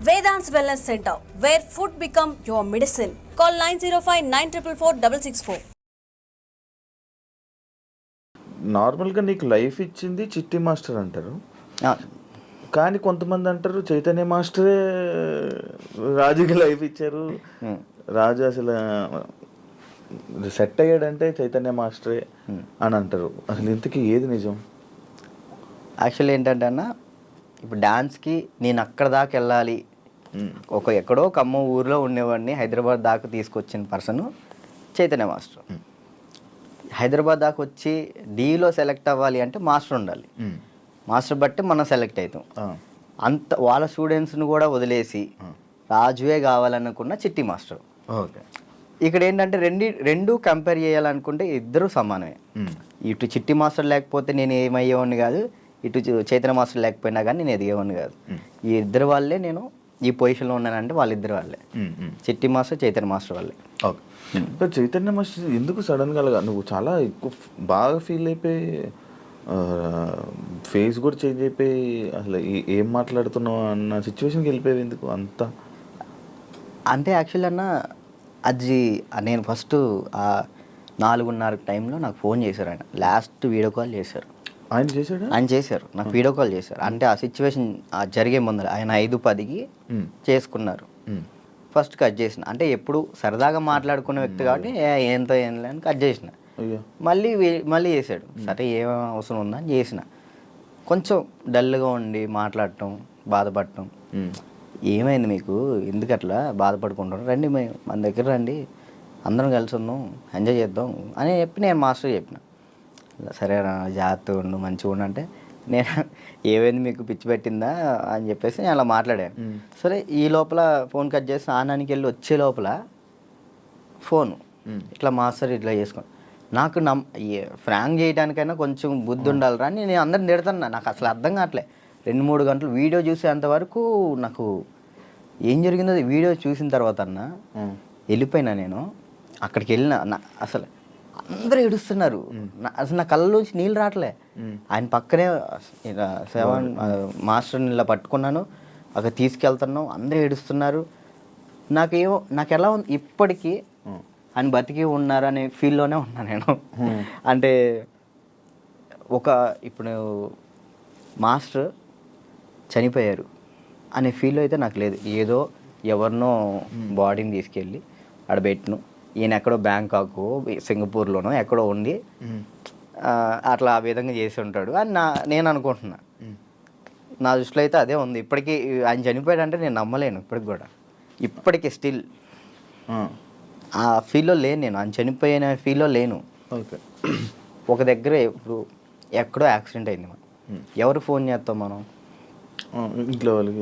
Vedant's Wellness Center, where food become your medicine. Call 905-944-664. నార్మల్గా నీకు life ఇచ్చింది చిట్టి మాస్టర్ అంటారు, కానీ కొంతమంది అంటారు చైతన్య మాస్టరే రాజుకి లైఫ్ ఇచ్చారు, రాజు అసలు సెట్ అయ్యాడంటే చైతన్య మాస్టరే అని అంటారు. అసలు ఇంతకీ ఏది నిజం? యాక్చువల్లీ ఏంటంటే అన్న, ఇప్పుడు డాన్స్కి నేను అక్కడ దాకా వెళ్ళాలి, ఎక్కడో ఖమ్మం ఊరిలో ఉండేవాడిని హైదరాబాద్ దాకా తీసుకొచ్చిన పర్సన్ చైతన్య మాస్టర్. హైదరాబాద్ దాకా వచ్చి డీలో సెలెక్ట్ అవ్వాలి అంటే మాస్టర్ ఉండాలి, మాస్టర్ బట్టి మనం సెలెక్ట్ అవుతాం. అంత వాళ్ళ స్టూడెంట్స్ని కూడా వదిలేసి రాజువే కావాలనుకున్న చిట్టి మాస్టర్. ఓకే, ఇక్కడ ఏంటంటే రెండు కంపేర్ చేయాలనుకుంటే ఇద్దరు సమానమే. ఇటు చిట్టి మాస్టర్ లేకపోతే నేను ఏమయ్యేవాడిని కాదు, ఇటు చైతన్య మాస్టర్ లేకపోయినా కానీ నేను ఎదిగేవాడిని కాదు. ఈ ఇద్దరు వాళ్ళే నేను ఈ పొజిషన్లో ఉన్నానంటే వాళ్ళిద్దరు వాళ్ళే, చిట్టి మాస్టర్ చైతన్య మాస్టర్ వాళ్ళే. ఓకే, చైతన్య మాస్టర్ ఎందుకు సడన్గా నువ్వు చాలా ఎక్కువ బాగా ఫీల్ అయిపోయి ఫేస్ కూడా చేంజ్ అయిపోయి అసలు ఏం మాట్లాడుతున్నావు అన్న సిచ్యువేషన్కి వెళ్ళిపోయావు ఎందుకు అంతా? అంటే యాక్చువల్లీ అన్న, అది నేను ఫస్ట్ 4:30 టైంలో నాకు ఫోన్ చేశారు. ఆయన లాస్ట్ వీడియో కాల్ చేశారు. ఆయన చేశారు నాకు వీడియో కాల్ చేశారు. అంటే ఆ సిచ్యువేషన్ జరిగే ముందర ఆయన 5:10కి చేసుకున్నారు. ఫస్ట్ కట్ చేసిన, అంటే ఎప్పుడు సరదాగా మాట్లాడుకునే వ్యక్తి కాబట్టి ఏంతో ఏం లేని కట్ చేసిన. మళ్ళీ చేశాడు. సరే ఏం అవసరం ఉందని చేసిన. కొంచెం డల్గా ఉండి మాట్లాడటం, బాధపడటం, ఏమైంది మీకు, ఎందుకు అట్లా బాధపడుకుంటాం, రండి మన దగ్గర రండి, అందరం కలిసి ఉందాం, ఎంజాయ్ చేద్దాం అని చెప్పి నేను మాస్టర్ చెప్పిన. సరే జాగ్రత్తగా ఉండు, మంచిగా ఉండు అంటే, నేను ఏమైంది మీకు పిచ్చి పెట్టిందా అని చెప్పేసి నేను అలా మాట్లాడాను. సరే ఈ లోపల ఫోన్ కట్ చేసి ఆనానికి వెళ్ళి వచ్చే లోపల ఫోను ఇట్లా మాస్టర్ ఇట్లా చేసుకోండి. నాకు ఫ్రాంక్ చేయడానికైనా కొంచెం బుద్ధి ఉండాలిరా అని నేను అందరిని తిడతాను. నాకు అసలు అర్థం కావట్లే. 2-3 గంటలు వీడియో చూసేంతవరకు నాకు ఏం జరిగిందో వీడియో చూసిన తర్వాత అన్న వెళ్ళిపోయినా. నేను అక్కడికి వెళ్ళిన, అసలు అందరూ ఏడుస్తున్నారు, అసలు నా కళ్ళలోంచి నీళ్ళు రావట్లే. ఆయన పక్కనే మాస్టర్ని ఇలా పట్టుకున్నాను, అక్కడ తీసుకెళ్తున్నాం, అందరూ ఏడుస్తున్నారు. నాకు ఎలా ఉంది ఇప్పటికీ ఆయన బతికి ఉన్నారు అనే ఫీల్లోనే ఉన్నా నేను. అంటే ఇప్పుడు మాస్టర్ చనిపోయారు అనే ఫీల్ అయితే నాకు లేదు. ఏదో ఎవరినో బాడీని తీసుకెళ్ళి ఆడ పెట్టిను, ఈయన ఎక్కడో బ్యాంకాక్ సింగపూర్లోనో ఎక్కడో ఉండి అట్లా ఆ విధంగా చేసి ఉంటాడు అని నేను అనుకుంటున్నా. నా దృష్టిలో అయితే అదే ఉంది. ఇప్పటికీ ఆయన చనిపోయాడంటే నేను నమ్మలేను ఇప్పటికీ స్టిల్ ఆ ఫీల్లో లేను నేను. ఆయన చనిపోయిన ఫీల్లో లేను. ఓకే, ఒక దగ్గర ఇప్పుడు ఎక్కడో యాక్సిడెంట్ అయింది, ఎవరు ఫోన్ చేస్తాం మనం? ఇంట్లో వాళ్ళు.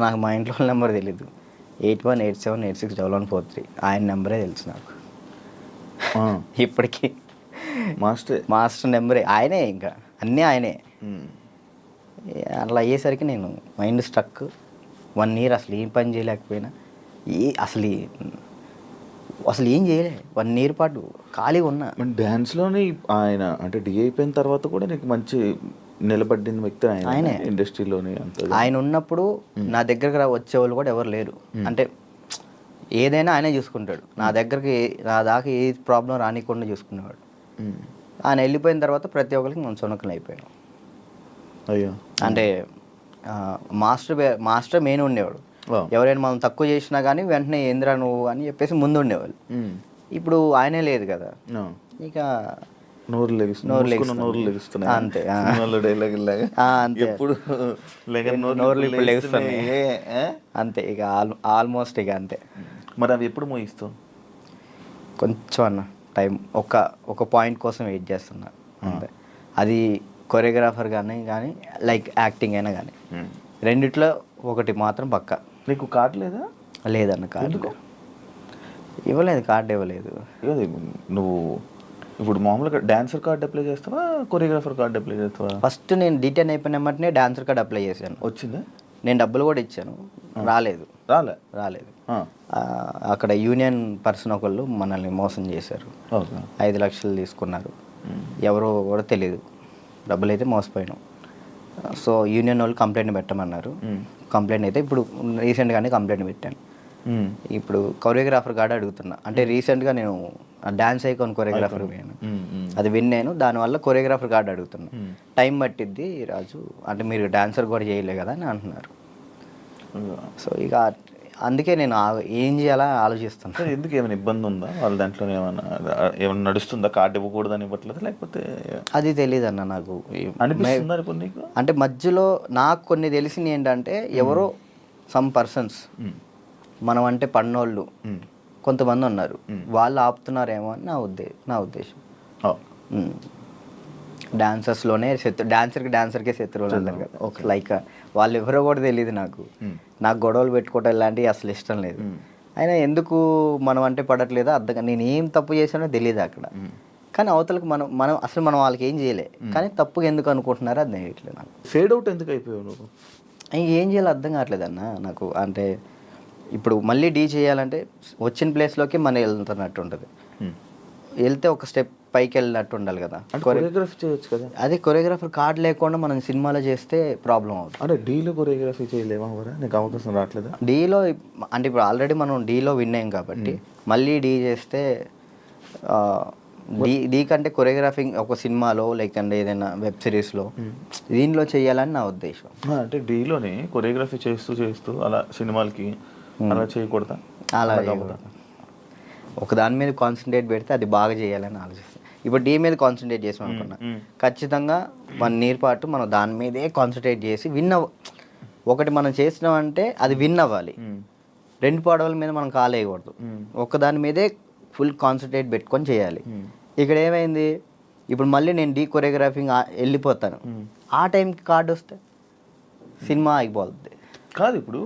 నాకు మా ఇంట్లో వాళ్ళ నెంబర్ తెలీదు. 8187861143 ఆయన నెంబరే తెలుసు నాకు ఇప్పటికీ. మాస్టర్ నెంబరే ఆయనే, ఇంకా అన్నీ ఆయనే. అట్లా అయ్యేసరికి నేను మైండ్ స్ట్రక్. 1 year అసలు ఏం పని చేయలేకపోయినా, అసలు ఏం చేయలే. 1 year పాటు ఖాళీగా ఉన్నా. డ్యాన్స్లోనే ఆయన అంటే డి అయిపోయిన తర్వాత కూడా నీకు మంచి నిలబడిన వ్యక్తి ఆయనే ఇండస్ట్రీలోనే. ఆయన ఉన్నప్పుడు నా దగ్గరకు వచ్చేవాళ్ళు కూడా ఎవరు లేరు. అంటే ఏదైనా ఆయనే చూసుకుంటాడు. నా దాకా ఏ ప్రాబ్లం రానికుండా చూసుకునేవాడు. ఆయన వెళ్ళిపోయిన తర్వాత ప్రతి ఒక్కరికి మనం సునకలు అయిపోయాను. అయ్యో, అంటే మాస్టర్ మెయిన్ ఉండేవాడు. ఎవరైనా మనం తక్కువ చేసినా కానీ వెంటనే ఏంద్రా నువ్వు అని చెప్పేసి ముందు ఉండేవాళ్ళు. ఇప్పుడు ఆయనే లేదు కదా, ఇక నోరు లెగుస్తున్నాయి అంతే. అంతే ఇక ఆల్మోస్ట్ ఇక అంతే. మరి అవి ఎప్పుడు మోయిస్తావు? కొంచెం అన్న టైం, ఒక పాయింట్ కోసం వెయిట్ చేస్తున్నా అంతే. అది కొరియోగ్రాఫర్ కానీ లైక్ యాక్టింగ్ అయినా కానీ రెండిట్లో ఒకటి మాత్రం పక్కా. నీకు కార్డు లేదా? లేదన్న, కార్డు ఇవ్వలేదు. కార్డు ఇవ్వలేదు. నువ్వు ఇప్పుడు మామూలుగా డాన్సర్ కార్డు అప్లై చేస్తావా, కొరియోగ్రాఫర్ కార్డు అప్లై చేస్తావా? ఫస్ట్ నేను డీటెయిన్ అయిపోయిన వెంటనే డాన్సర్ కార్డు అప్లై చేశాను. వచ్చిందా? నేను డబ్బులు కూడా ఇచ్చాను, రాలేదు. అక్కడ యూనియన్ పర్సన్ ఒకళ్ళు మనల్ని మోసం చేశారు. 5 లక్షలు తీసుకున్నారు. ఎవరో కూడా తెలియదు. డబ్బులు అయితే మోసపోయాను. సో యూనియన్ వాళ్ళు కంప్లైంట్ పెట్టమన్నారు. కంప్లైంట్ అయితే ఇప్పుడు రీసెంట్గానే కంప్లైంట్ పెట్టాను. ఇప్పుడు కొరియోగ్రాఫర్ కాడ అడుగుతున్నా. అంటే రీసెంట్గా నేను డాన్స్ ఐకాన్ కొరియోగ్రాఫర్ పోయాను, అది విన్నాను. దానివల్ల కొరియోగ్రాఫర్ కార్డు అడుగుతున్నా. టైం పట్టిద్ది రాజు, అంటే మీరు డాన్సర్ కూడా చేయలే కదా అని అంటున్నారు. సో ఇక అందుకే నేను ఏం చేయాలా ఆలోచిస్తున్నా. ఎందుకు ఏమైనా ఇబ్బంది ఉందా వాళ్ళ దాంట్లో? ఏమైనా నడుస్తుందా? కార్డు ఇవ్వకూడదని ఇవ్వట్లేదు లేకపోతే? అది తెలియదు అన్న నాకు. అనిపిస్తుందా ఇప్పుడు నీకు? అంటే మధ్యలో నాకు కొన్ని తెలిసింది ఏంటంటే, ఎవరో సమ్ పర్సన్స్ మనం అంటే పన్నోళ్ళు కొంతమంది ఉన్నారు, వాళ్ళు ఆపుతున్నారేమో అని నా ఉద్దేశం. డాన్సర్స్లోనే డాన్సర్కే శత్రువులు అంటారు కదా, లైక్ వాళ్ళు ఎవరో కూడా తెలియదు నాకు. గొడవలు పెట్టుకోవటం ఇలాంటివి అసలు ఇష్టం లేదు. అయినా ఎందుకు మనం అంటే పడట్లేదో అర్థం, నేను ఏం తప్పు చేశానో తెలియదు అక్కడ. కానీ అవతలకు మనం వాళ్ళకి ఏం చేయలే, కానీ తప్పుగా ఎందుకు అనుకుంటున్నారో అది తెలియట్లేదు నాకు. ఫేడ్ అవుట్ ఎందుకు అయిపోయావు నువ్వు? ఏం చేయాలో అర్థం కావట్లేదు అన్న నాకు. అంటే ఇప్పుడు మళ్ళీ డీ చేయాలంటే వచ్చిన ప్లేస్లోకి మనం వెళ్తున్నట్టు ఉంటుంది, వెళ్తే ఒక స్టెప్ పైకి వెళ్ళినట్టు ఉండాలి కదా. కొరియోగ్రఫీ చేయొచ్చు కదా. అదే కొరియోగ్రాఫర్ కార్డు లేకుండా మనం సినిమాలో చేస్తే ప్రాబ్లం అవుతుంది. అంటే డీలో కొరియోగ్రఫీ చేయలేమా? నీకు అవకాశం రావట్లేదా డీలో? అంటే ఇప్పుడు ఆల్రెడీ మనం డీలో విన్ అయ్యాం కాబట్టి మళ్ళీ డీ చేస్తే డీ కంటే కొరియోగ్రాఫింగ్ ఒక సినిమాలో లైక్ అంటే ఏదైనా వెబ్ సిరీస్లో దీనిలో చేయాలని నా ఉద్దేశం. అంటే డీలోనే కొరియోగ్రఫీ చేస్తూ అలా సినిమాలకి అలా చేయకూడదా? అలా ఒక దాని మీద కాన్సన్ట్రేట్ పెడితే అది బాగా చేయాలని ఆలోచిస్తాను. ఇప్పుడు డీ మీద కాన్సన్ట్రేట్ చేసాం అనుకున్నా, ఖచ్చితంగా 1 ఇయర్ పాటు మనం దాని మీదే కాన్సన్ట్రేట్ చేసి ఒకటి మనం చేసినామంటే అది విన్ అవ్వాలి. 2 పడవల మీద మనం కాలేయకూడదు, దాని మీదే ఫుల్ కాన్సన్ట్రేట్ పెట్టుకొని చేయాలి. ఇక్కడ ఏమైంది, ఇప్పుడు మళ్ళీ నేను డీ కొరియోగ్రాఫింగ్ వెళ్ళిపోతాను, ఆ టైంకి కార్డు వస్తే సినిమా ఆగిపోతుంది. కాదు, ఇప్పుడు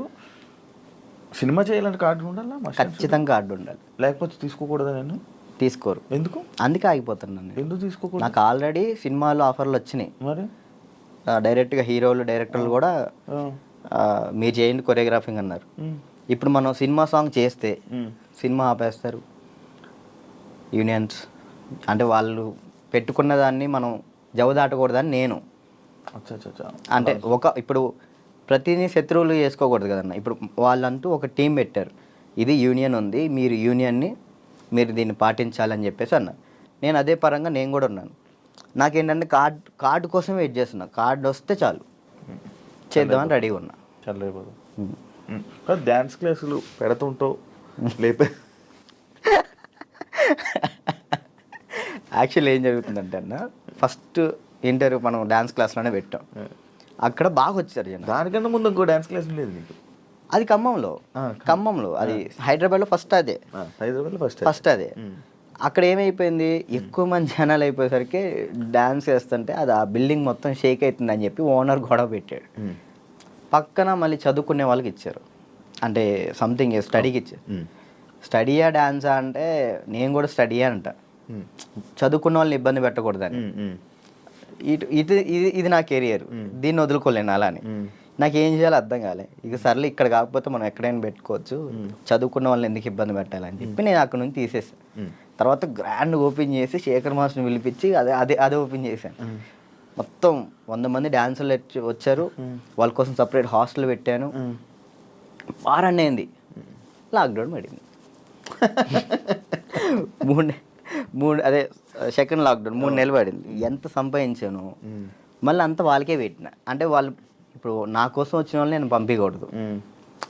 సినిమా చేయాలంటే కార్డు ఉండాలా? ఖచ్చితంగా కార్డు ఉండాలి, లేకపోతే తీసుకోకూడదా? నేను తీసుకోరు. ఎందుకు? అందుకే ఆగిపోతున్నాను. ఎందుకు తీసుకోకూడదు? నాకు ఆల్రెడీ సినిమాలో ఆఫర్లు వచ్చినాయి. మరి డైరెక్ట్గా హీరోలు డైరెక్టర్లు కూడా మీరు చేయండి కొరియోగ్రాఫింగ్ అన్నారు. ఇప్పుడు మనం సినిమా సాంగ్ చేస్తే సినిమా ఆపేస్తారు యూనియన్స్. అంటే వాళ్ళు పెట్టుకున్న దాన్ని మనం జవదాటకూడదని నేను. అంటే ఇప్పుడు ప్రతిదీ శత్రువులు చేసుకోకూడదు కదన్న. ఇప్పుడు వాళ్ళంటూ ఒక టీం పెట్టారు, ఇది యూనియన్ ఉంది, మీరు దీన్ని పాటించాలని చెప్పేసి అన్నారు. నేను అదే పరంగా నేను కూడా ఉన్నాను. నాకేంటంటే కార్డు కోసం వెయిట్ చేస్తున్నా, కార్డు వస్తే చాలు చేద్దామని రెడీగా ఉన్నా. డ్యాన్స్ క్లాసులు పెడుతుంటావు లేపే. యాక్చువల్లీ ఏం జరుగుతుందంటే అన్న, ఫస్ట్ ఇంటర్వ్యూ మనం డ్యాన్స్ క్లాస్లోనే పెట్టాం, అక్కడ బాగా వచ్చారు జనం. దానికన్నా ముందు ఇంకో డ్యాన్స్ క్లాస్ లేదు నీకు? అది ఖమ్మంలో అది హైదరాబాద్లో ఫస్ట్ అదే. అక్కడ ఏమైపోయింది, ఎక్కువ మంది జనాలు అయిపోయేసరికి డ్యాన్స్ చేస్తుంటే అది ఆ బిల్డింగ్ మొత్తం షేక్ అవుతుంది అని చెప్పి ఓనర్ గొడవ పెట్టాడు. పక్కన మళ్ళీ చదువుకునే వాళ్ళకి ఇచ్చారు, అంటే సంథింగ్ స్టడీకి ఇచ్చారు. స్టడీయా డ్యాన్సా అంటే నేను కూడా స్టడీయా అంట, చదువుకున్న వాళ్ళని ఇబ్బంది పెట్టకూడదని. ఇది నా కెరియర్, దీన్ని వదులుకోలేను అలా అని. నాకు ఏం చేయాలో అర్థం కాలే. ఇక సర్లే ఇక్కడ కాకపోతే మనం ఎక్కడైనా పెట్టుకోవచ్చు, చదువుకున్న వాళ్ళని ఎందుకు ఇబ్బంది పెట్టాలని చెప్పి నేను అక్కడ నుంచి తీసేసాను. తర్వాత గ్రాండ్ ఓపెన్ చేసి శేఖర్ మాస్టర్ని పిలిపించి అదే ఓపెన్ చేశాను. మొత్తం 100 మంది డాన్సర్లు వచ్చారు, వాళ్ళ కోసం సపరేట్ హాస్టల్ పెట్టాను. వారాన్ని అయింది లాక్డౌన్ పడింది. అదే సెకండ్ లాక్డౌన్ 3 నెలలు పడింది. ఎంత సంపాదించాను మళ్ళీ అంతా వాళ్ళకే పెట్టిన. అంటే వాళ్ళు ఇప్పుడు నా కోసం వచ్చిన వాళ్ళని నేను పంపించకూడదు,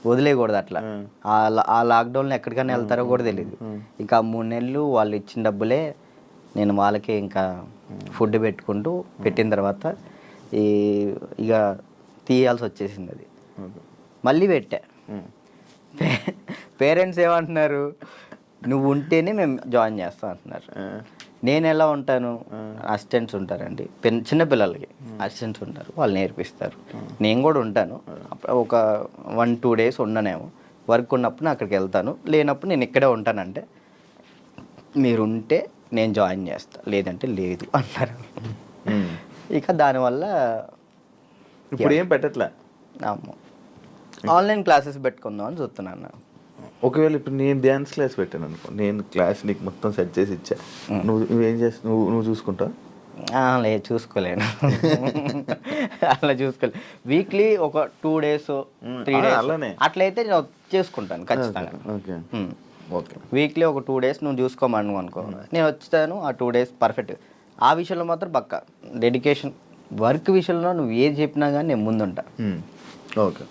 వదిలేయకూడదు. అట్లా ఆ లాక్డౌన్లో ఎక్కడికైనా వెళ్తారో కూడా తెలియదు. ఇంకా 3 నెలలు వాళ్ళు ఇచ్చిన డబ్బులే నేను వాళ్ళకే ఇంకా ఫుడ్ పెట్టిన తర్వాత ఇక తీయాల్సి వచ్చేసింది. అది మళ్ళీ పెట్టా. పేరెంట్స్ ఏమంటున్నారు, నువ్వు ఉంటేనే మేము జాయిన్ చేస్తాం అంటున్నారు. నేను ఎలా ఉంటాను, అసిస్టెంట్స్ ఉంటారండి, చిన్నపిల్లలకి అసిస్టెంట్స్ ఉంటారు, వాళ్ళు నేర్పిస్తారు. నేను కూడా ఉంటాను, ఒక 1-2 డేస్ ఉండనేమో. వర్క్ ఉన్నప్పుడు నేను అక్కడికి వెళ్తాను, లేనప్పుడు నేను ఇక్కడే ఉంటానంటే మీరు ఉంటే నేను జాయిన్ చేస్తా, లేదంటే లేదు అన్నారు. ఇక దానివల్ల ఇప్పుడు ఏం పెట్టట్లే. ఆన్లైన్ క్లాసెస్ పెట్టుకుందాం అని చూస్తున్నాను. ఒకవేళ ఇప్పుడు నేను డ్యాన్స్ క్లాస్ పెట్టాను అనుకో, నేను క్లాస్ నీకు మొత్తం సెట్ చేసి ఇచ్చా, నువ్వేం చేస్తా, నువ్వు చూసుకుంటావు? లేదు చూసుకోలేను. అలా చూసుకోలేదు. వీక్లీ ఒక 2 days 3 days అలానే అట్లయితే నేను చేసుకుంటాను ఖచ్చితంగా. Okay okay. వీక్లీ ఒక 2 days నువ్వు చూసుకోమను అనుకో, నేను వచ్చాను ఆ 2 days పర్ఫెక్ట్. ఆ విషయంలో మాత్రం పక్కా డెడికేషన్. వర్క్ విషయంలో నువ్వు ఏది చెప్పినా కానీ నేను ముందుంటా. ఓకే.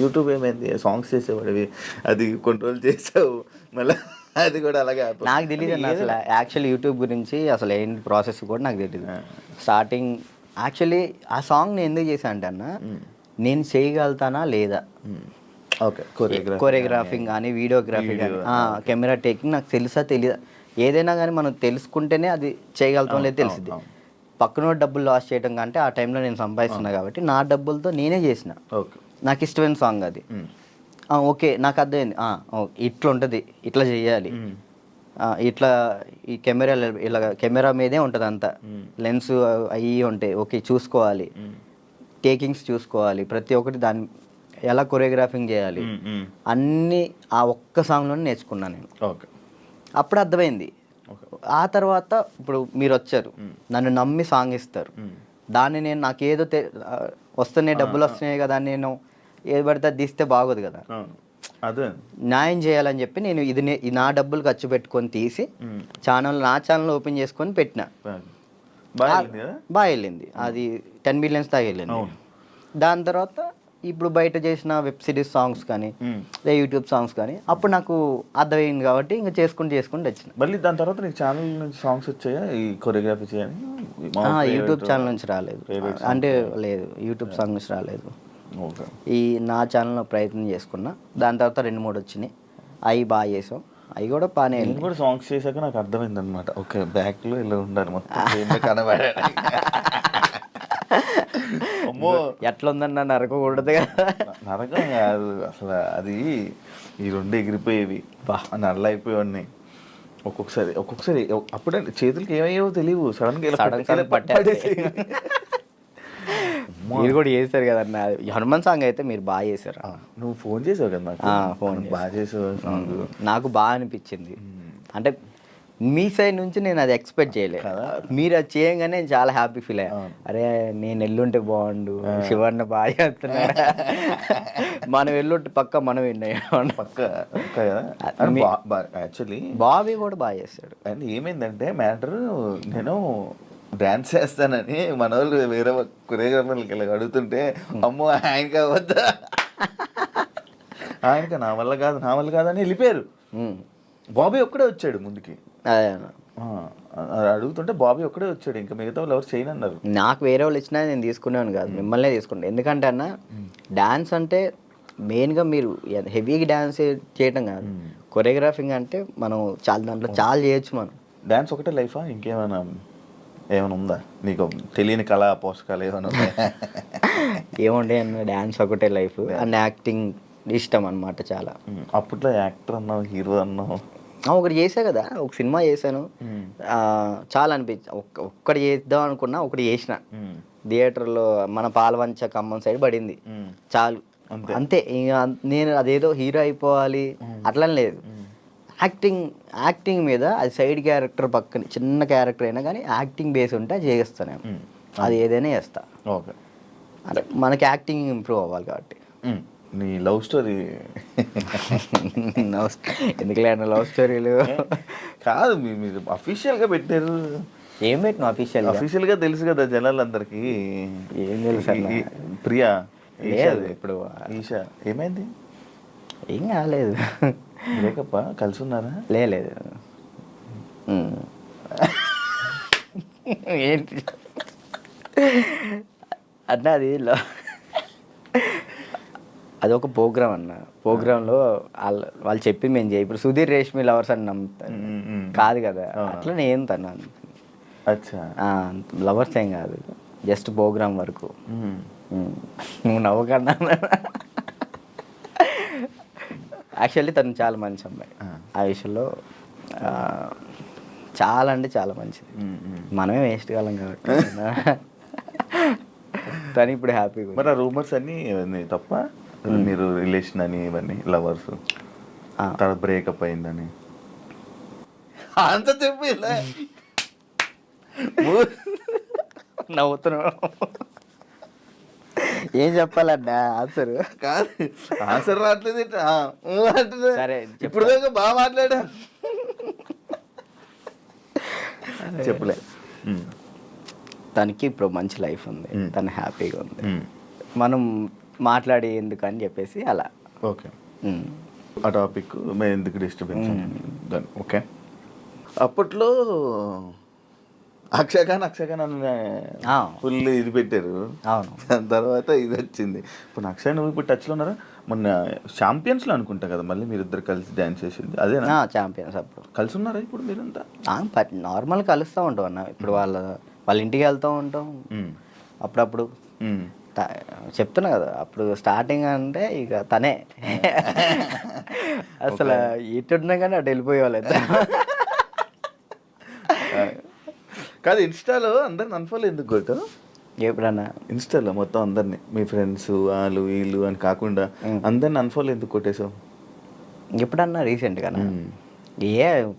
యూట్యూబ్ ఏమైంది, సాంగ్స్ చేసేవాడివి, అది కంట్రోల్ చేసావు మళ్ళీ అది కూడా అలాగే నాకు తెలియదు అన్న అసలు యాక్చువల్ యూట్యూబ్ గురించి అసలు ఏంటి ప్రాసెస్ కూడా నాకు తెలియదు. స్టార్టింగ్ యాక్చువల్లీ ఆ సాంగ్ నేను ఎందుకు చేశాను అంటే అన్న, నేను చేయగలుగుతానా లేదా, ఓకే, కొరియోగ్రాఫింగ్ కానీ వీడియోగ్రఫీ కానీ కెమెరా టేకింగ్ నాకు తెలుసా తెలియదా, ఏదైనా కానీ మనం తెలుసుకుంటేనే అది చేయగలుగుతాం లేదు తెలిసింది. పక్కన డబ్బులు లాస్ చేయడం కంటే ఆ టైంలో నేను సంపాదిస్తున్నా కాబట్టి నా డబ్బులతో నేనే చేసిన. ఓకే, నాకు ఇష్టమైన సాంగ్ అది. ఓకే నాకు అర్థమైంది, ఇట్లా ఉంటుంది, ఇట్లా చేయాలి, ఇట్లా ఈ కెమెరా ఇలా కెమెరా మీదే ఉంటుంది అంతా, లెన్స్ అవి ఉంటాయి, ఓకే చూసుకోవాలి, టేకింగ్స్ చూసుకోవాలి, ప్రతి ఒక్కటి దాన్ని ఎలా కొరియోగ్రాఫింగ్ చేయాలి అన్నీ ఆ ఒక్క సాంగ్లోనే నేర్చుకున్నాను నేను. ఓకే, అప్పుడు అర్థమైంది. ఆ తర్వాత ఇప్పుడు మీరు వచ్చారు, నన్ను నమ్మి సాంగ్ ఇస్తారు, దాన్ని నేను నాకు ఏదో వస్తున్నాయి డబ్బులు వస్తున్నాయి కదా, నేను ఏది పడితే అది తీస్తే బాగోదు కదా, అదే న్యాయం చేయాలని చెప్పి నేను ఇది నా డబ్బులు ఖర్చు పెట్టుకొని తీసి నా ఛానల్ ఓపెన్ చేసుకొని పెట్టిన. బాగా వెళ్ళింది అది, 10 million దాకా వెళ్ళింది. దాని తర్వాత ఇప్పుడు బయట చేసిన వెబ్ సిరీస్ సాంగ్స్ కానీ యూట్యూబ్ సాంగ్స్ కానీ అప్పుడు నాకు అర్థమైంది కాబట్టి ఇంకా చేసుకుంటూ వచ్చిన. మళ్ళీ దాని తర్వాత నీకు ఛానల్ నుంచి సాంగ్స్ వచ్చాయా ఈ కొరియోగ్రఫీ చేయని? యూట్యూబ్ ఛానల్ నుంచి రాలేదు, అంటే లేదు యూట్యూబ్ సాంగ్ నుంచి రాలేదు. ఈ నా ఛానల్లో ప్రయత్నం చేసుకున్నా, దాని తర్వాత 2-3 వచ్చినాయి, అవి బాగా చేసాం, అవి కూడా బాగానే. నేను కూడా సాంగ్స్ చేశాక నాకు అర్థమైంది అనమాట, ఓకే బ్యాక్లో ఇలా ఉండాలి మొత్తం కనబడాలి. అమ్మో ఎట్లా ఉందన్న నరకకూడదు కదా. నరకం కాదు అసలు, అది ఈ 2 ఎగిరిపోయేవి, నల్ల అయిపోయేవాడిని. ఒక్కొక్కసారి అప్పుడే చేతులకి ఏమయ్యేవో తెలియవు, సడన్ పట్టేసి. మీరు కూడా చేశారు కదన్న హనుమాన్ సాంగ్, అయితే మీరు బాగా చేశారు. నువ్వు ఫోన్ చేసావు కదా నాకు, ఫోన్ బాగా చేసావు సాంగ్, నాకు బాగా అనిపించింది. అంటే మీ సైడ్ నుంచి నేను అది ఎక్స్పెక్ట్ చేయలేదు, మీరు అది చేయగానే నేను చాలా హ్యాపీ ఫీల్ అయ్యా. అరే నేను ఎల్లుంటే బాగుండు, శివన్న బాగా చేస్తున్నాడు, మనం ఎల్లుంటే పక్క మనం విన్నాం పక్క. యాక్చువల్లీ బాబీ కూడా బాగా చేస్తాడు. అండ్ ఏమైందంటే మ్యాటర్, నేను డాన్స్ చేస్తానని మన వాళ్ళు వేరే కొరియోగ్రాఫర్లకి ఇలా అడుగుతుంటే, అమ్మో ఆయనకి అవద్దా, ఆయనకి నా వల్ల కాదు అని వెళ్ళిపోయారు. బాబీ ఒక్కడే వచ్చాడు ముందుకి, అడుగుతుంటే బాబీ ఒక్కడే వచ్చాడు, ఇంకా మిగతా వాళ్ళు ఎవరు చేయను అన్నారు. నాకు వేరే వాళ్ళు ఇచ్చినా నేను తీసుకునేవాను కాదు, మిమ్మల్నే తీసుకుంటాను. ఎందుకంటే అన్న డాన్స్ అంటే మెయిన్గా మీరు హెవీగా డాన్స్ చేయటం కాదు, కొరియోగ్రాఫింగ్ అంటే మనం దాంట్లో చాలా చేయొచ్చు. మనం డాన్స్ ఒకటే లైఫా, ఇంకేమైనా ఉందా నీకు తెలియని కళా పోషకాలు ఏమైనా ఉన్నాయా? ఏముండే అన్న, డాన్స్ ఒకటే లైఫ్ అండ్ యాక్టింగ్ ఇష్టం అనమాట చాలా. అప్పట్లో యాక్టర్ అన్నావు, హీరో అన్నావు, ఒకటి చేసా కదా, ఒక సినిమా చేశాను, చాలా అనిపించింది. ఒక్కటి చేద్దాం అనుకున్నా, ఒకటి చేసిన థియేటర్లో, మన పాలవంచ ఖమ్మం సైడ్ పడింది, చాలు అంతే. ఇంకా నేను అదేదో హీరో అయిపోవాలి అట్లా లేదు, యాక్టింగ్ మీద అది సైడ్ క్యారెక్టర్ పక్కన చిన్న క్యారెక్టర్ అయినా కానీ యాక్టింగ్ బేస్ ఉంటే చేస్తాను, అది ఏదైనా చేస్తా. ఓకే, అంటే మనకి యాక్టింగ్ ఇంప్రూవ్ అవ్వాలి కాబట్టి. నీ లవ్ స్టోరీ ఎందుకులే అన్న లవ్ స్టోరీలు కాదు, మీరు అఫీషియల్గా పెట్టారు. ఏం పెట్టిన అఫీషియల్గా తెలుసు కదా జనాలందరికీ. ఏం తెలుసు ప్రియా ఇప్పుడు ఈషా ఏమైంది? ఏం కాలేదు, బ్రేకప్ కలిసి ఉన్నారా? లేదు ఏంటి అన్న, అది ఒక ప్రోగ్రామ్ అన్న, ప్రోగ్రాంలో వాళ్ళు చెప్పి మేము చేయి. ఇప్పుడు సుధీర్ రేష్మి లవర్స్ అని నమ్ముతాను కాదు కదా, అట్లా నేను తన్నాను. లవర్స్ ఏం కాదు, జస్ట్ ప్రోగ్రామ్ వరకు. నువ్వు నవ్వకన్నా. యాక్చువల్లీ తను చాలా మంచి అమ్మాయి, ఆ విషయంలో చాలా అంటే చాలా మంచిది. మనమే వేస్ట్ కాలం కాబట్టి తను ఇప్పుడు హ్యాపీగా. మరి ఆ రూమర్స్ అన్నీ తప్ప, మీరు రిలేషన్ అని ఇవన్నీ లవర్స్ తర్వాత బ్రేకప్ అయిందని అంత చెప్పి నవ్వుతున్నావు. ఏం చెప్పాలన్నా ఆన్సర్? కాదు ఆన్సర్ రావట్లేదు అంటున్నా. సరే ఇప్పుడు దాకా బాగా మాట్లాడా. చెప్పలే. తనకి ఇప్పుడు మంచి లైఫ్ ఉంది, తను హ్యాపీగా ఉంది, మనం మాట్లాడి ఎందుకు అని చెప్పేసి అలా. ఓకే, ఆ టాపిక్ మేము ఎందుకు డిస్టర్బెన్స్. ఓకే, అప్పట్లో అక్షయఖాన్ ఫుల్ ఇది పెట్టారు. అవును, దాని తర్వాత ఇది వచ్చింది. ఇప్పుడు అక్షయ్ నువ్వు ఇప్పుడు టచ్లో ఉన్నారా? మొన్న ఛాంపియన్స్లో అనుకుంటా కదా మళ్ళీ మీరిద్దరు కలిసి డ్యాన్స్ చేసింది అదేనా? ఛాంపియన్స్. అప్పుడు కలిసి ఉన్నారా ఇప్పుడు మీరంతా? నార్మల్ కలుస్తూ ఉంటాం అన్న. ఇప్పుడు వాళ్ళ ఇంటికి వెళ్తూ ఉంటాం అప్పుడప్పుడు. చెప్తున్నా కదా, అప్పుడు స్టార్టింగ్ అంటే ఇక తనే అసలు ఎట్టున్నా కానీ అటు వెళ్ళిపోయేవాళ్ళు. కాదు, ఇన్స్టాలో అందరిని అన్ఫాలో ఎందుకు కొట్టావు? ఎప్పుడన్నా ఇన్స్టాలో మొత్తం అందరినీ, మీ ఫ్రెండ్స్ వాళ్ళు వీళ్ళు అని కాకుండా అందరిని అన్ఫాలో ఎందుకు కొట్టేసావు? ఎప్పుడన్నా రీసెంట్గా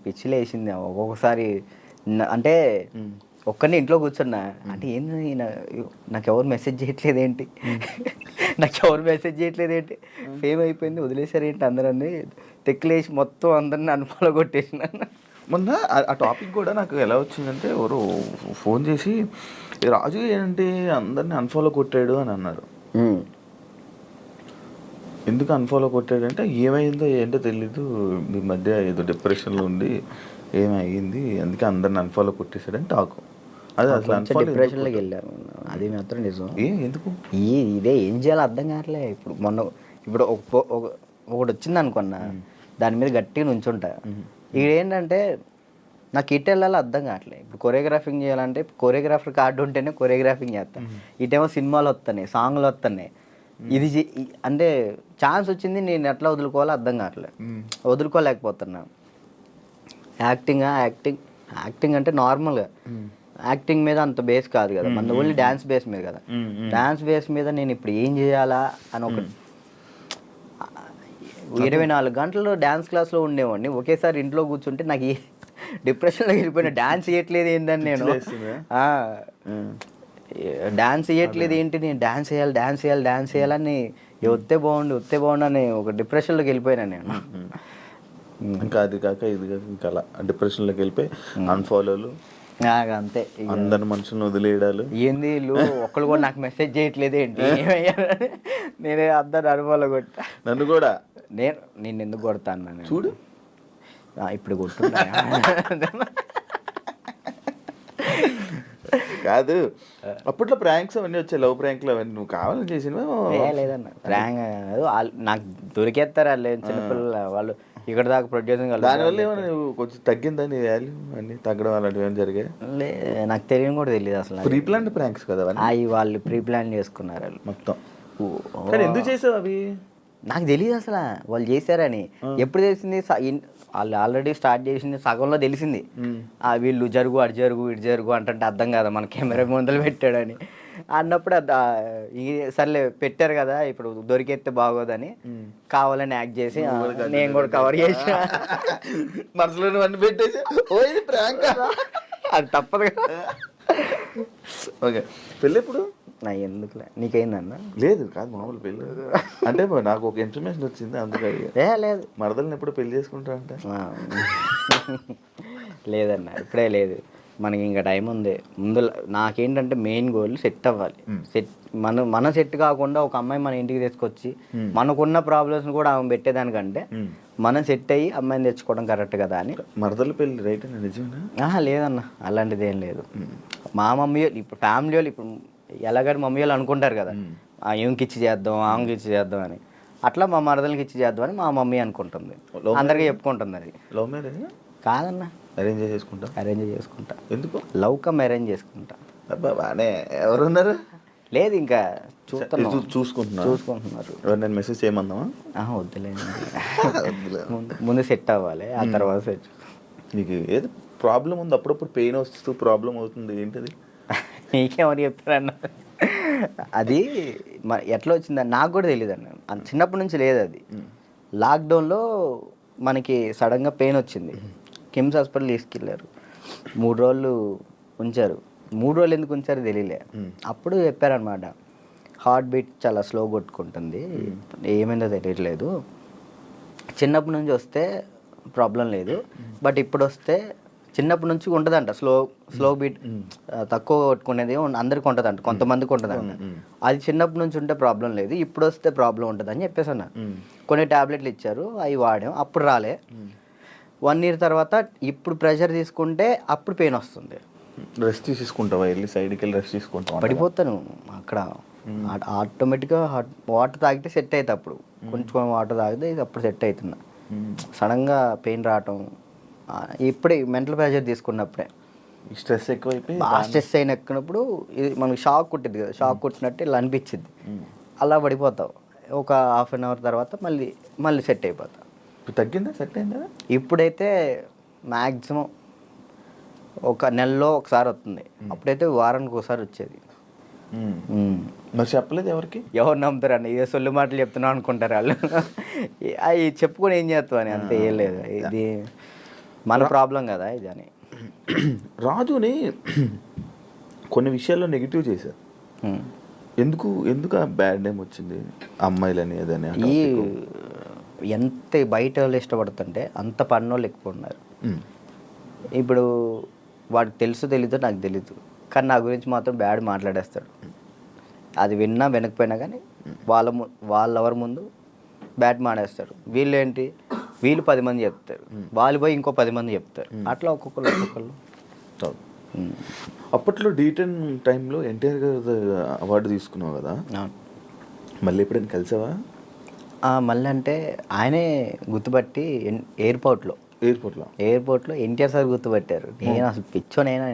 పిచ్చిలు వేసింది ఒక్కొక్కసారి. అంటే ఒక్కరిని ఇంట్లో కూర్చున్నా అంటే ఏంది నాకు ఎవరు మెసేజ్ చేయట్లేదు ఏంటి, ఫేమ్ అయిపోయింది వదిలేసారు ఏంటి అందరని తెక్కులేసి మొత్తం అందరిని అన్ఫాలో కొట్టేసిన. మొన్న ఆ టాపిక్ కూడా నాకు ఎలా వచ్చిందంటే ఎవరు ఫోన్ చేసి రాజు ఏంటి అందరిని అన్ఫాలో కొట్టాడు అని అన్నారు. ఎందుకు అన్ఫాలో కొట్టాడు అంటే ఏమైందో ఏంటో తెలీదు, మీ మధ్య ఏదో డిప్రెషన్లో ఉండి ఏమైంది అందుకే అందరిని అన్ఫాలో కొట్టేశాడని టాకు. అదే అసలు డిప్రెషన్లోకి వెళ్ళాను, అది మాత్రం నిజం. ఎందుకు ఇదే ఏం చేయాలో అర్థం కావట్లే. ఇప్పుడు ఒకటి వచ్చింది అనుకున్నా, దాని మీద గట్టిగా నుంచుంటా. ఏంటంటే నాకు ఇటు వెళ్ళాలో అర్థం కావట్లేదు. ఇప్పుడు కొరియోగ్రాఫింగ్ చేయాలంటే కొరియోగ్రాఫర్ కార్డు ఉంటేనే కొరియోగ్రాఫింగ్ చేస్తాను, ఇటేమో సినిమాలు వస్తున్నాయి, సాంగ్లు వస్తున్నాయి. ఇది అంటే ఛాన్స్ వచ్చింది, నేను ఎట్లా వదులుకోవాలో అర్థం కావట్లేదు, వదులుకోలేకపోతున్నా. యాక్టింగ్ అంటే నార్మల్గా యాక్టింగ్ మీద అంత బేస్ కాదు కదా, మన ఓన్లీ డ్యాన్స్ బేస్ మీద కదా. డ్యాన్స్ బేస్ మీద నేను ఇప్పుడు ఏం చేయాలా అని ఒక 24 గంటలు డ్యాన్స్ క్లాస్లో ఉండేవాడిని. ఒకేసారి ఇంట్లో కూర్చుంటే నాకు డిప్రెషన్లోకి వెళ్ళిపోయిన. డ్యాన్స్ చేయట్లేదు ఏంటని నేను డాన్స్ చేయట్లేదు ఏంటి, నేను డాన్స్ చేయాలని వస్తే బాగుండు అని ఒక డిప్రెషన్లోకి వెళ్ళిపోయినా నేను. ఇంకా అది కాక ఇది కాక ఇంకా అలా డిప్రెషన్లోకి వెళ్ళిపోయి అన్ఫాలోలు అంతే, అందరి మనుషులను వదిలేయడాలు. ఏంది వీళ్ళు ఒక్కళ్ళు కూడా నాకు మెసేజ్ చేయట్లేదు ఏంటి, నేనే అందరు అనుభవాలు కొట్టా. నన్ను కూడా నేను ఎందుకు కొడతాను చూడు, ఇప్పుడు కొట్టున్నా. కాదు అప్పట్లో ప్రాంక్స్ అవన్నీ వచ్చాయి, లవ్ ప్రాంక్లు అవన్నీ నువ్వు కావాలని చేసినవా? లేదన్న, ప్రాంక్ నాకు దొరికేస్తారు వాళ్ళు చిన్నపిల్లలు, వాళ్ళు ఇక్కడ దాకా ప్రొడ్యూసింగ్. దానివల్ల ఏమైనా నువ్వు కొంచెం తగ్గిందా నీ వాల్యూ అన్నీ తగ్గడం అలాంటివి ఏమైనా జరిగాయి? నాకు తెలియని కూడా తెలియదు అసలు. ప్రీ ప్లాన్ ప్రాంక్స్ కదా అవి వాళ్ళు ప్రీ ప్లాన్ చేసుకున్నారు వాళ్ళు మొత్తం. కానీ ఎందుకు చేసావు అవి? నాకు తెలియదు అసలు వాళ్ళు చేశారని. ఎప్పుడు తెలిసింది? వాళ్ళు ఆల్రెడీ స్టార్ట్ చేసింది సగంలో తెలిసింది. వీళ్ళు జరుగు అటు జరుగు ఇటు జరుగు అంటే అర్థం కదా మన కెమెరా ముందలు పెట్టాడని అన్నప్పుడు సర్లే పెట్టారు కదా ఇప్పుడు దొరికేస్తే బాగోదని కావాలని యాక్ట్ చేసి నేను కూడా కవర్ చేసిన. మనసులో అన్ని పెట్టేసి అది తప్పదు కదా. ఓకే, పెళ్ళి ఎప్పుడు? నా ఎందుకులే, నీకైందన్న? లేదు కాదు, మామూలు పెళ్ళి అంటే నాకు ఒక ఇన్ఫర్మేషన్ వచ్చింది అందుకే. లేదు, మరదల్ని ఎప్పుడు పెళ్లి చేసుకుంటా అంటే లేదన్న, ఇప్పుడే లేదు, మనకి ఇంకా టైం ఉంది. ముందు నాకేంటంటే మెయిన్ గోల్ సెట్ అవ్వాలి. మన సెట్ కాకుండా ఒక అమ్మాయి మన ఇంటికి తీసుకొచ్చి మనకున్న ప్రాబ్లమ్స్ కూడా ఆమె పెట్టేదానికంటే మనం సెట్ అయ్యి అమ్మాయిని తెచ్చుకోవడం కరెక్ట్ కదా అని. మరదల పెళ్ళి రైట్ అని నిజమేనా? లేదన్న, అలాంటిది ఏం లేదు. మా మమ్మీ ఇప్పుడు ఫ్యామిలీ వాళ్ళు ఇప్పుడు ఎలాగని మమ్మీ వాళ్ళు అనుకుంటారు కదా, ఈమెకి ఇచ్చి చేద్దాం ఆమెకి ఇచ్చి చేద్దాం అని, అట్లా మా మరదలకి ఇచ్చి చేద్దాం అని మా మమ్మీ అనుకుంటుంది, అందరికీ చెప్పుకుంటుంది. అది లవ్ మ్యారేజ్ కాదన్న, అరేంజ్ చేసుకుంటా. ఎందుకు? లవ్ కమ్ అరేంజ్ చేసుకుంటా. అబ్బా బానే, ఎవరున్నారు? లేదు ఇంకా చూసుకుంటున్నారు. ఎవరు మెసేజ్ చేయమందామా? వద్దులేదు, ముందు సెట్ అవ్వాలి, ఆ తర్వాత సెట్. నీకు ఏదో ప్రాబ్లం ఉంది, అప్పుడప్పుడు పెయిన్ వస్తూ ప్రాబ్లం అవుతుంది, ఏంటది? నీకెవరు చెప్తారన్న? అది ఎట్లా వచ్చిందని నాకు కూడా తెలియదు అన్న, చిన్నప్పటి నుంచి లేదు అది. లాక్డౌన్లో మనకి సడన్గా పెయిన్ వచ్చింది, కిమ్స్ హాస్పిటల్ తీసుకెళ్ళారు. 3 రోజులు ఉంచారు. 3 రోజులు ఎందుకు ఉంచారో తెలియలే. అప్పుడు చెప్పారనమాట, హార్ట్ బీట్ చాలా స్లో కొట్టుకుంటుంది, ఏమైందో తెలియట్లేదు, చిన్నప్పటి నుంచి వస్తే ప్రాబ్లం లేదు, బట్ ఇప్పుడు వస్తే చిన్నప్పటి నుంచి ఉంటుందంట స్లో బీట్, తక్కువ కొట్టుకునేది అందరికి ఉంటుందంట, కొంతమందికి ఉంటుందంట. అది చిన్నప్పటి నుంచి ఉంటే ప్రాబ్లం లేదు, ఇప్పుడు వస్తే ప్రాబ్లం ఉంటుంది అని చెప్పేసి అన్న. కొన్ని ట్యాబ్లెట్లు ఇచ్చారు, అవి వాడాం, అప్పుడు రాలే. 1 year తర్వాత ఇప్పుడు ప్రెషర్ తీసుకుంటే అప్పుడు పెయిన్ వస్తుంది. రెస్ట్ తీసుకుంటావా, వెళ్ళి సైడ్కి వెళ్ళి రెస్ట్ తీసుకుంటావా? పడిపోతాను అక్కడ, ఆటోమేటిక్గా వాటర్ తాగితే సెట్ అవుతుంది. అప్పుడు కొంచెం వాటర్ తాగితే అప్పుడు సెట్ అవుతున్నా. సడన్గా పెయిన్ రావటం ఇప్పుడే మెంటల్ ప్రెషర్ తీసుకున్నప్పుడే, స్ట్రెస్ ఎక్కువైపోయి బాగా స్ట్రెస్ అయిన ఎక్కినప్పుడు ఇది మనకి షాక్ కొట్టింది కదా, షాక్ కొట్టినట్టు ఇలా అనిపించింది, అలా పడిపోతావు. ఒక 1/2 hour తర్వాత మళ్ళీ సెట్ అయిపోతావు. తగ్గిందా, సెట్ అయిందా? ఇప్పుడైతే మ్యాక్సిమం ఒక నెలలో ఒకసారి వస్తుంది, అప్పుడైతే వారానికి ఒకసారి వచ్చేది. మరి చెప్పలేదు ఎవరికి? ఎవరు నమ్ముతారు అన్న, ఇదే సొల్లు మాటలు చెప్తున్నావు అనుకుంటారు వాళ్ళు. అవి చెప్పుకొని ఏం చేస్తావు అని, అంతే, ఏం లేదు, ఇది మన ప్రాబ్లం కదా ఇది అని. రాజుని కొన్ని విషయాల్లో నెగిటివ్ చేశారు. ఎందుకు ఆ బ్యాడ్ నేమ్ వచ్చింది అమ్మాయిలని అదని? ఈ ఎంత బయట వాళ్ళు ఇష్టపడుతుంటే అంత పన్నోళ్ళు ఎక్కువ ఉన్నారు. ఇప్పుడు వాడికి తెలీదో నాకు తెలీదు, కానీ నా గురించి మాత్రం బ్యాడ్ మాట్లాడేస్తాడు. అది విన్నా వినకపోయినా కానీ వాళ్ళెవరి ముందు బ్యాడ్ మాడేస్తాడు. వీళ్ళు 10 మంది చెప్తారు, వాళ్ళు పోయి ఇంకో 10 మంది చెప్తారు, అట్లా ఒక్కొక్కళ్ళు. అప్పట్లో D10 టైంలో ఎన్టీఆర్ గారు అవార్డు తీసుకున్నావు కదా, మళ్ళీ ఎప్పుడైనా కలిసావా? మళ్ళీ అంటే ఆయనే గుర్తుపట్టి ఎయిర్పోర్ట్లో ఎన్టీఆర్ సార్ గుర్తుపట్టారు. నేను అసలు పిచ్చోనైనా,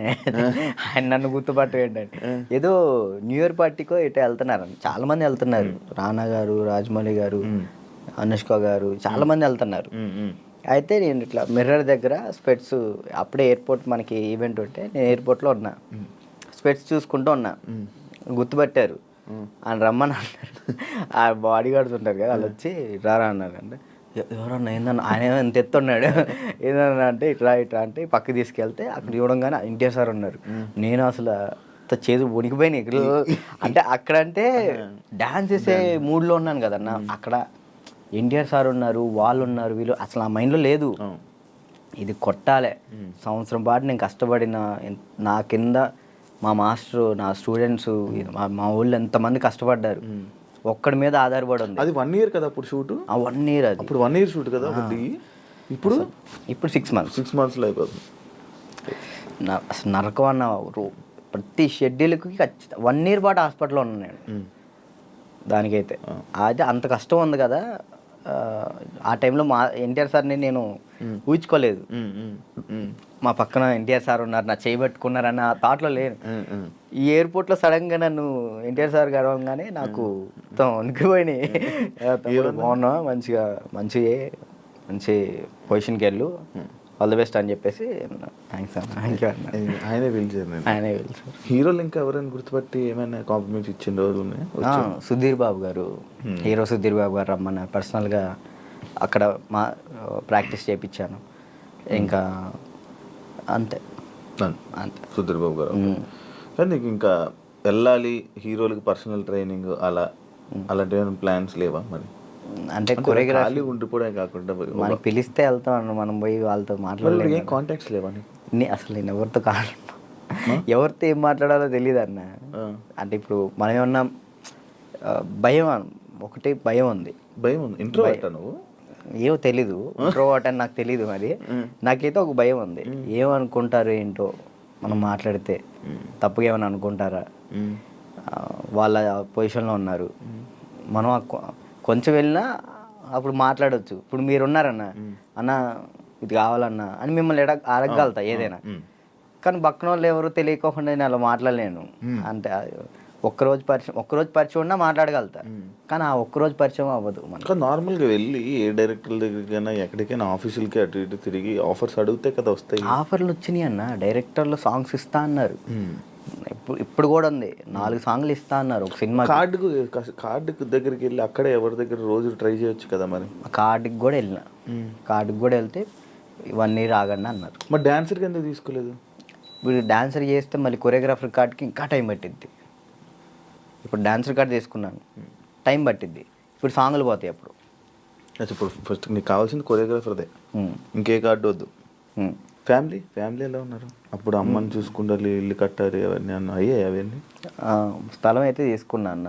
ఆయన నన్ను గుర్తుపట్టు ఏంటంటే, ఏదో న్యూ ఇయర్ పార్టీకో ఇటు వెళ్తున్నారు, చాలా మంది వెళ్తున్నారు, రానా గారు, రాజమౌళి గారు, అనుష్క గారు, చాలా మంది వెళ్తున్నారు. అయితే నేను ఇట్లా మిర్రర్ దగ్గర స్పెట్స్, అప్పుడే ఎయిర్పోర్ట్ మనకి ఈవెంట్ ఉంటే నేను ఎయిర్పోర్ట్లో ఉన్నా, స్పెట్స్ చూసుకుంటూ ఉన్నా, గుర్తుపట్టారు, ఆయన రమ్మని అన్నారు. ఆ బాడీ గార్డ్స్ ఉంటారు కదా, వాళ్ళు వచ్చి రారా అన్నారు. అంటే ఎవరన్నా ఏందన్నా, ఆయన ఎంత ఎత్తున్నాడు, ఏందన్నా అంటే ఇట్లా అంటే పక్కకి తీసుకెళ్తే అక్కడ చూడంగానే ఎన్టీఆర్ సార్ ఉన్నారు. నేను అసలు చేదు వణికిపోయినాయి. అంటే అక్కడంటే డ్యాన్స్ చేసే మూడ్లో ఉన్నాను కదన్నా, అక్కడ ఎన్టీఆర్ సార్ ఉన్నారు, వాళ్ళు ఉన్నారు, వీళ్ళు అసలు ఆ మైండ్లో లేదు. ఇది కొట్టాలి, సంవత్సరం పాటు నేను కష్టపడిన, నా కింద మా మాస్టరు, నా స్టూడెంట్స్, మా ఊళ్ళో ఎంతమంది కష్టపడ్డారు, ఒక్కడి మీద ఆధారపడి ఉంది. అది 1 year కదా అప్పుడు షూట్? 1 year అది. అప్పుడు 1 year షూట్ కదా ఇప్పుడు 6 monthsలో అయిపోతుంది. అసలు నరకం అన్న, ప్రతి షెడ్యూల్కి 1 year పాటు హాస్పిటల్లో ఉన్నాను నేను. దానికైతే అది అంత కష్టం ఉంది కదా. ఆ టైంలో మా ఎన్టీఆర్ సార్ని నేను ఊహించుకోలేదు. మా పక్కన ఎన్టీఆర్ సార్ ఉన్నారు, నా చేయబెట్టుకున్నారన్న థాట్లో లేను. ఈ ఎయిర్పోర్ట్లో సడన్గా నన్ను ఎన్టీఆర్ సార్ గడవగానే నాకు మొత్తం వణికిపోయినాయి. బాగున్నా, మంచి పొజిషన్కి వెళ్ళు, ఆల్ ది బెస్ట్ అని చెప్పేసి, థ్యాంక్స్ అన్న, థ్యాంక్ యూ అన్న. ఆయనే పిలిచారు. హీరోలు ఇంకా ఎవరైనా గుర్తుపట్టి ఏమైనా కాంప్లిమెంట్స్ ఇచ్చిన రోజులు ఉన్నాయి? సుధీర్ బాబు గారు, హీరో సుధీర్ బాబు గారు రమ్మన్నారు, పర్సనల్గా అక్కడ ప్రాక్టీస్ చేయించాను. ఇంకా అంతే. సుధీర్ బాబు గారు. కానీ నీకు ఇంకా వెళ్ళాలి హీరోలకి పర్సనల్ ట్రైనింగ్ అలాంటి ప్లాన్స్ లేవా మరి? అంటే కొరియోగ్రఫీ ఉండిపోవడం కాకుండా మనకి పిలిస్తే వెళ్తాం అన్న, మనం పోయి వాళ్ళతో మాట్లాడలేదు. ఏం కాంటాక్ట్స్ లేవా? అసలు నేను ఎవరితో ఏం మాట్లాడాలో తెలియదు అన్న. అంటే ఇప్పుడు మనం ఏమన్నా భయం ఉంది. ఇంట్రోవర్ట్ నువ్వు? ఏమో తెలీదు, ఇంట్రోవర్ట్ అని నాకు తెలీదు. మరి నాకైతే ఒక భయం ఉంది, ఏమనుకుంటారు ఏంటో, మనం మాట్లాడితే తప్పుగా ఏమైనా అనుకుంటారా, వాళ్ళ పొజిషన్లో ఉన్నారు, మనం కొంచెం వెళ్ళినా అప్పుడు మాట్లాడవచ్చు. ఇప్పుడు మీరున్నారన్న, అన్న ఇది కావాలన్నా అని మిమ్మల్ని అడగగలుగుతా ఏదైనా, కానీ పక్కన వాళ్ళు ఎవరు తెలియకోకుండా నేను అలా మాట్లాడలేను. అంటే ఒక్కరోజు పరిచయం ఉన్నా మాట్లాడగలుగుతా, కానీ ఆ ఒక్కరోజు పరిచయం అవ్వదు. మనకు నార్మల్గా వెళ్ళి ఏ డైరెక్టర్ల దగ్గరికైనా ఎక్కడికైనా ఆఫీసులకి అటు ఇటు తిరిగి ఆఫర్స్ అడిగితే కదా వస్తాయి. ఆఫర్లు వచ్చినాయి అన్న, డైరెక్టర్లు సాంగ్స్ ఇస్తా అన్నారు. ఇప్పుడు కూడా ఉంది, 4 సాంగ్లు ఇస్తా అన్నారు ఒక సినిమా. కార్డుకు దగ్గరికి వెళ్ళి అక్కడే ఎవరి దగ్గర రోజు ట్రై చేయొచ్చు కదా. మరి కార్డుకి కూడా వెళ్తే 1 year ఆగండి అన్నారు. మరి డాన్సర్కి ఎందుకు తీసుకోలేదు? ఇప్పుడు డాన్సర్ చేస్తే మళ్ళీ కొరియోగ్రాఫర్ కార్డ్కి ఇంకా టైం పట్టిద్ది. ఇప్పుడు డాన్సర్ కార్డ్ తీసుకున్నాను, టైం పట్టిద్ది. ఇప్పుడు సాంగ్లు పోతాయి అప్పుడు. ఇప్పుడు ఫస్ట్ నీకు కావాల్సింది కొరియోగ్రాఫర్దే, ఇంకే కార్డు వద్దు. ఫ్యామిలీ ఎలా ఉన్నారు? అప్పుడు అమ్మని చూసుకుంటారు, ఇల్లు కట్టాలి, అవన్నీ అయ్యాయి అవన్నీ. స్థలం అయితే తీసుకున్నా అన్న,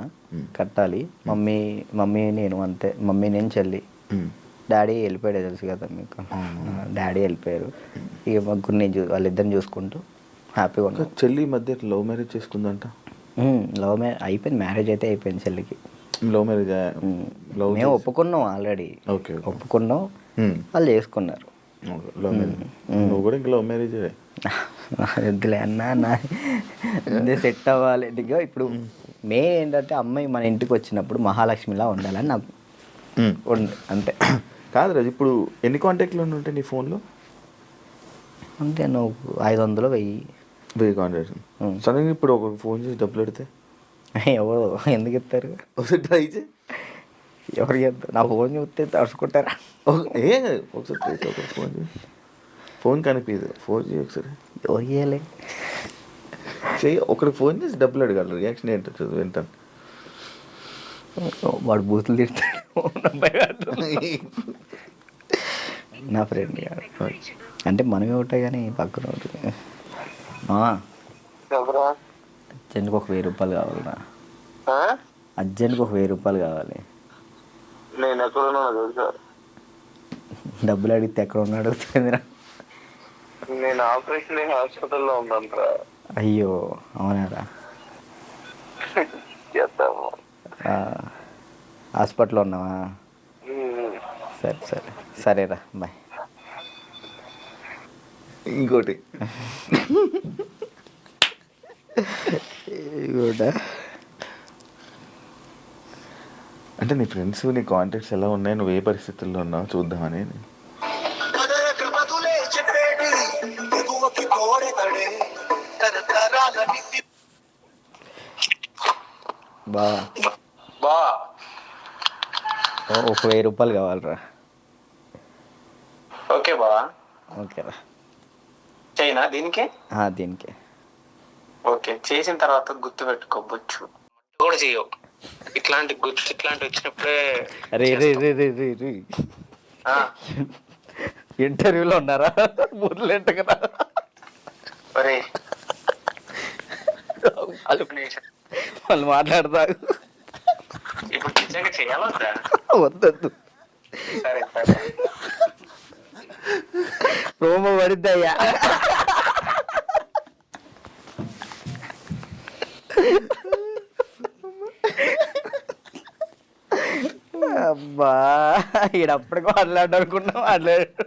కట్టాలి. మమ్మీ నేను అంతే, మమ్మీ నేను చెల్లి. డాడీ వెళ్ళిపోయాడు, తెలుసు కదా మీకు. డాడీ వెళ్ళిపోయారు. ఇక ముగ్గురు నేను వాళ్ళిద్దరిని చూసుకుంటూ హ్యాపీగా ఉన్నా. చెల్లి ఈ మధ్య లవ్ మ్యారేజ్ చేసుకుందంట. లవ్ మ్యారేజ్ అయిపోయింది, మ్యారేజ్ అయితే అయిపోయింది చెల్లికి. లవ్ మ్యారేజ్ మేము ఒప్పుకున్నాం ఆల్రెడీ. ఓకే, ఒప్పుకున్నాం, వాళ్ళు చేసుకున్నారు. Love marriage. నువ్వు కూడా ఇంకా లవ్ మ్యారేజ్ వద్దులే అన్న, సెట్ అవ్వాలి. ఇప్పుడు మెయిన్ ఏంటంటే అమ్మాయి మన ఇంటికి వచ్చినప్పుడు మహాలక్ష్మిలా ఉండాలని నాకు అంతే. కాదు రాజు, ఇప్పుడు ఎన్ని కాంటాక్ట్లు ఉంటాయి నీ ఫోన్లో? అంటే నువ్వు 500 1000 కాంటాక్ట్స్. సడన్గా ఇప్పుడు ఒక ఫోన్ చేసి డబ్బులు పెడితే ఎవరు ఎందుకు ఇస్తారు? ఒకసారి ట్రై చేయి. ఎవరు చెప్తారు? నా ఫోన్ చూస్తే తడుచుకుంటారా? ఏం కాదు, ఒకసారి ట్రై చేయి. ఒకసారి ఫోన్ చేయి, ఫోన్ కనిపించదు, ఫోన్ చేయి ఒకసారి. ఎవరు చేయాలి? చెయ్యి, ఒకరికి ఫోన్ చేసి డబ్బులు అడగాలి. రియాక్షన్ ఏంటో చదువు వింటాను. వాడు బూతులు తిడతాడు. నా ఫ్రెండ్ అంటే మనమే ఉంటాయి కానీ పక్కన ఉంటుంది. అర్జెంట్కి ఒక 1000 రూపాయలు కావాలన్నా. అర్జెంట్కి ఒక 1000 రూపాయలు కావాలి. నేను ఎక్కడ డబ్బులు అడిగితే ఎక్కడ ఉన్నా అడుగుతుందిరా. నేను ఆపరేషన్ హాస్పిటల్లో ఉన్నాను. అయ్యో అవునారా? హాస్పిటల్లో ఉన్నావా? సరేరా, బాయ్. ఇంకోటి అంటే నీ ఫ్రెండ్స్, నీ కాంటాక్ట్స్ ఎలా ఉన్నాయి, నువ్వు ఏ పరిస్థితుల్లో ఉన్నావు చూద్దామని. ఒక 1000 రూపాయలు కావాలరా. ఓకే బా, ఓకేరా. చైనా దీనికి దీనికి ఓకే. చేసిన తర్వాత గుర్తు పెట్టుకోవచ్చు కూడా చేయవు. ఇట్లాంటి వచ్చినప్పుడే ఇంటర్వ్యూలో ఉన్నారా? బుర్లేంట కదా. వాళ్ళు మాట్లాడతారు. ఇప్పుడు నిజంగా చేయాలొద్దా? వద్దొద్దు, సరే సరే. ప్రోమో పడిద్దయ్యా. అబ్బా, ఈడప్పటికి మాట్లాడనుకున్నా మాట్లాడాడు.